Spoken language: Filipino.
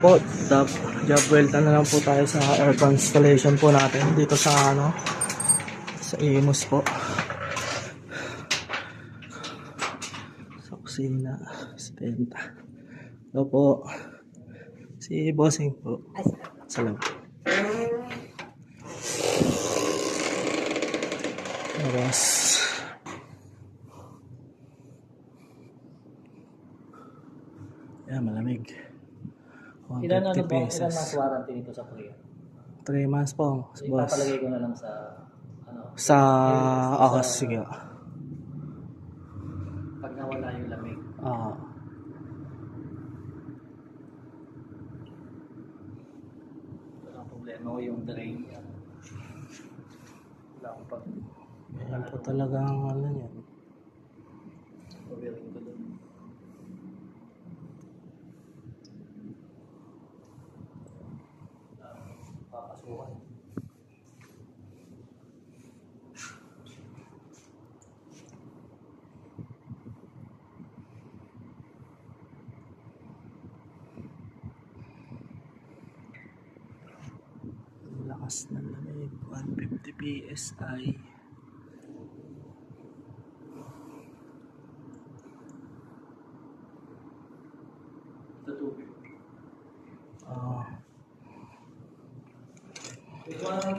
Po, job welta na lang po tayo sa aircon installation po natin dito sa sa Imus po. Sa kusina, sa tenta. Hello po. Si Bossing po. Salam. Tapos, yan, malamig. Ilan 150 pesos. ilan mas warranty nito sa Korea? 3 months po, So, boss. ipapalagay ko na lang sa Sa sige. Pag nawala yung lamig. Walang problema ko yung drain. Wala akong pag... Yan po talagang ano yan. Pawirin ko doon. Papasukan. Lakas ng lamig. 150 PSI. Sa tubig. Ah. Ito ang